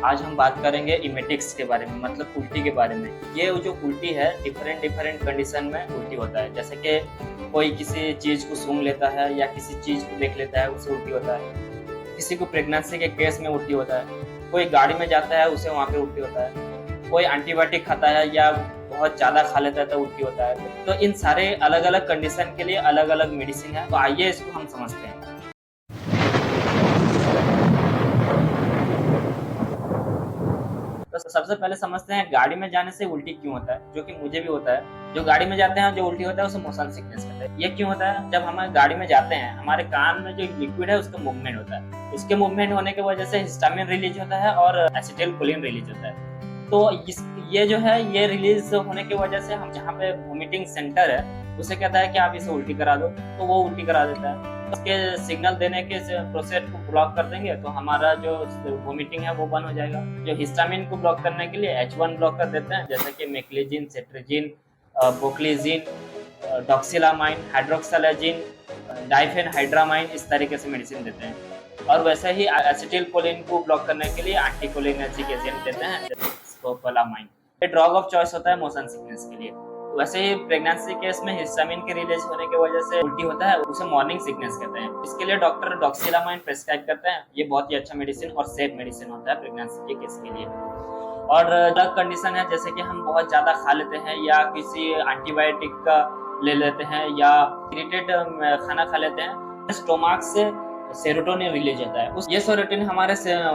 आज हम बात करेंगे इमेटिक्स के बारे में, मतलब उल्टी के बारे में। ये जो उल्टी है डिफरेंट डिफरेंट कंडीशन में उल्टी होता है। जैसे कि कोई किसी चीज़ को सूंघ लेता है या किसी चीज़ को देख लेता है, उससे उल्टी होता है। किसी को प्रेगनेंसी के केस में उल्टी होता है। कोई गाड़ी में जाता है, उसे वहाँ पे उल्टी होता है। कोई एंटीबायोटिक खाता है या बहुत ज़्यादा खा लेता है तो उल्टी होता है। तो इन सारे अलग अलग कंडीशन के लिए अलग अलग मेडिसिन है। तो आइए इसको हम समझते हैं। तो सबसे पहले समझते हैं गाड़ी में जाने से उल्टी क्यों होता है, जो कि मुझे भी होता है। जो गाड़ी में जाते हैं जो उल्टी होता है उसे मोशन सिकनेस कहते हैं। ये क्यों होता है? जब हम गाड़ी में जाते हैं, हमारे कान में जो लिक्विड है उसका मूवमेंट होता है। उसके मूवमेंट होने की वजह से हिस्टामिन रिलीज होता है और एसिटिलकोलिन रिलीज होता है। तो ये जो है ये रिलीज होने की वजह से हम जहाँ पे वोमिटिंग सेंटर है उसे कहता है कि आप इसे उल्टी करा दो, तो वो उल्टी करा देता है। उसके सिग्नल देने के प्रोसेस को ब्लॉक कर देंगे तो हमारा जो वोमिटिंग है वो बंद हो जाएगा। जो हिस्टामिन को ब्लॉक करने के लिए H1 ब्लॉक कर देते हैं, जैसे कि मेक्लिजिन, सेट्रिजिन, बोक्लिजिन, डॉक्सिलामाइन, हाइड्रोक्सालाजिन, डाइफेनहाइड्रामाइन, इस तरीके से मेडिसिन देते हैं। और वैसे ही एसिटिलकोलिन को ब्लॉक करने के लिए एंटीकोलिनर्जिक एजेंट देते हैं, स्कोपोलामाइन। ये ड्रग ऑफ चॉइस होता है मोशन सिकनेस के लिए। वैसे ही प्रेगनेंसी केस में हिस्टामिन के रिलीज होने की वजह से उल्टी होता है, उसे मॉर्निंग सिकनेस कहते हैं। इसके लिए डॉक्टर डॉक्सिलामाइन प्रेस्क्राइब करते हैं। ये बहुत ही अच्छा मेडिसिन और सेफ मेडिसिन होता है प्रेगनेंसी के केस के लिए। और अलग कंडीशन है, जैसे कि हम बहुत ज्यादा खा लेते हैं या किसी एंटीबायोटिक का ले लेते हैं या इरिटेट खाना खा लेते हैं, स्टोमक से सेरोटोनिन रिलीज होता है। ये सेरोटोनिन हमारे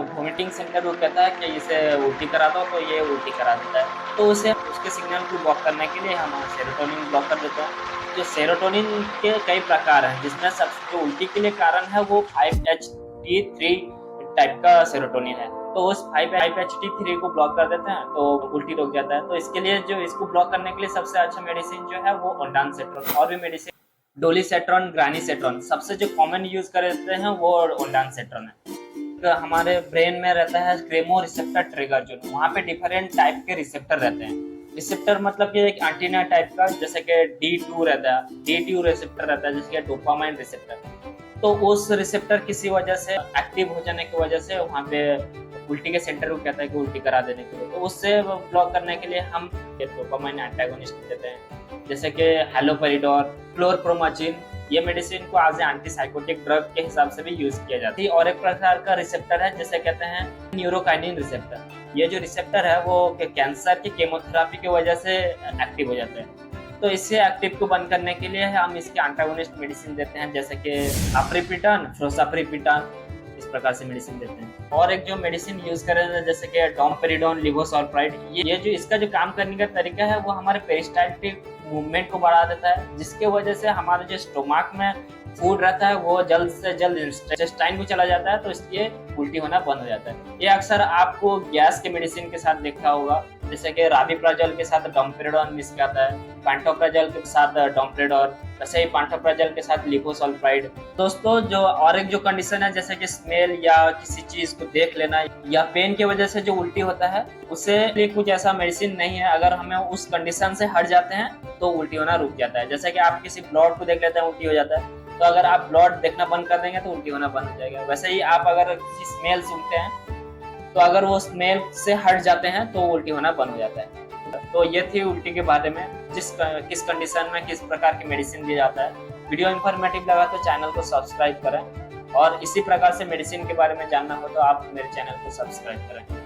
वोमिटिंग सेंटर को कहता है कि इसे उल्टी करा दो, तो ये उल्टी करा देता है। तो उसे उसके सिग्नल को ब्लॉक करने के लिए हम सेरोटोनिन ब्लॉक कर देते हैं। जो सेरोटोनिन के कई प्रकार हैं, जिसमें सबसे जो उल्टी के लिए कारण है वो 5-HT3 टाइप का सेरोटोनिन है। तो उस 5-HT3 को ब्लॉक कर देते हैं तो उल्टी रुक जाता है। तो इसके लिए जो इसको ब्लॉक करने के लिए सबसे अच्छा मेडिसिन जो है वो ओंडानसेट्रोन। और भी मेडिसिन डोलीसेट्रॉन, ग्रानीसेट्रॉन, सबसे जो कॉमन यूज करते हैं वो ओंडानसेट्रोन है। हमारे ब्रेन में रहता है क्रेमो रिसेप्टर ट्रिगर जोन, वहाँ पे डिफरेंट टाइप के रिसेप्टर रहते हैं। रिसेप्टर मतलब कि एक एंटीना टाइप का, जैसे कि D2 रहता है, D2 रिसेप्टर रहता है, जैसे कि डोपामाइन रिसेप्टर। तो उस रिसेप्टर किसी वजह से एक्टिव हो जाने की वजह से वहाँ पे उल्टी के सेंटर को कहता है कि उल्टी करा देने के लिए। तो उससे ब्लॉक करने के लिए हम डोपामाइन एंटागोनिस्ट देते हैं, जैसे कि हैलोपेरिडोर, क्लोरप्रोमाजिन। ये मेडिसिन को एज एंटीसाइकोटिक ड्रग के हिसाब से भी यूज किया जाता है। और एक प्रकार का रिसेप्टर है जिसे कहते हैं न्यूरोकाइनिन रिसेप्टर। ये जो रिसेप्टर है वो कैंसर की केमोथेरापी की वजह से एक्टिव हो जाते हैं। तो इससे एक्टिव को बंद करने के लिए हम इसके एंटागोनिस्ट मेडिसिन देते हैं, जैसे कि अप्रिपिटान, फ्रोसाप्रिपिटान, इस प्रकार से मेडिसिन देते हैं। और एक जो मेडिसिन यूज करें जैसे कि डोमपेरिडोन, लिवोसल्फाइड, ये जो इसका जो काम करने का तरीका है वो हमारे पेरिस्टाल्टिक मूवमेंट को बढ़ा देता है, जिसके वजह से हमारे जो स्टोमक में फूड रहता है वो जल्द से जल्द इंटेस्टाइन में चला जाता है, तो इसलिए उल्टी होना बंद हो जाता है। ये अक्सर आपको गैस के मेडिसिन के साथ देखा होगा, जैसे कि राबिप्राजोल के साथ डोमपेरिडोन मिक्स आता है, पैंटोप्राजोल के साथ डोमपेरिडोन, वैसे ही पैंटोप्राजोल के साथ लिवोसल्फाइड। दोस्तों, जो और एक जो कंडीशन है जैसे कि स्मेल या किसी चीज को देख लेना या पेन की वजह से जो उल्टी होता है, उससे लिए कुछ ऐसा मेडिसिन नहीं है। अगर हमें उस कंडीशन से हट जाते हैं तो उल्टी होना रुक जाता है। जैसे कि आप किसी ब्लड को देख लेते हैं उल्टी हो जाता है, तो अगर आप ब्लड देखना बंद कर देंगे तो उल्टी होना बंद हो जाएगा। वैसे ही आप अगर किसी स्मेल सुनते हैं तो अगर वो स्मेल से हट जाते हैं तो उल्टी होना बंद हो जाता है। तो ये थी उल्टी के बारे में, किस कंडीशन में किस प्रकार की मेडिसिन दिया जाता है। वीडियो इंफॉर्मेटिव लगा तो चैनल को सब्सक्राइब करें, और इसी प्रकार से मेडिसिन के बारे में जानना हो तो आप मेरे चैनल को सब्सक्राइब करें।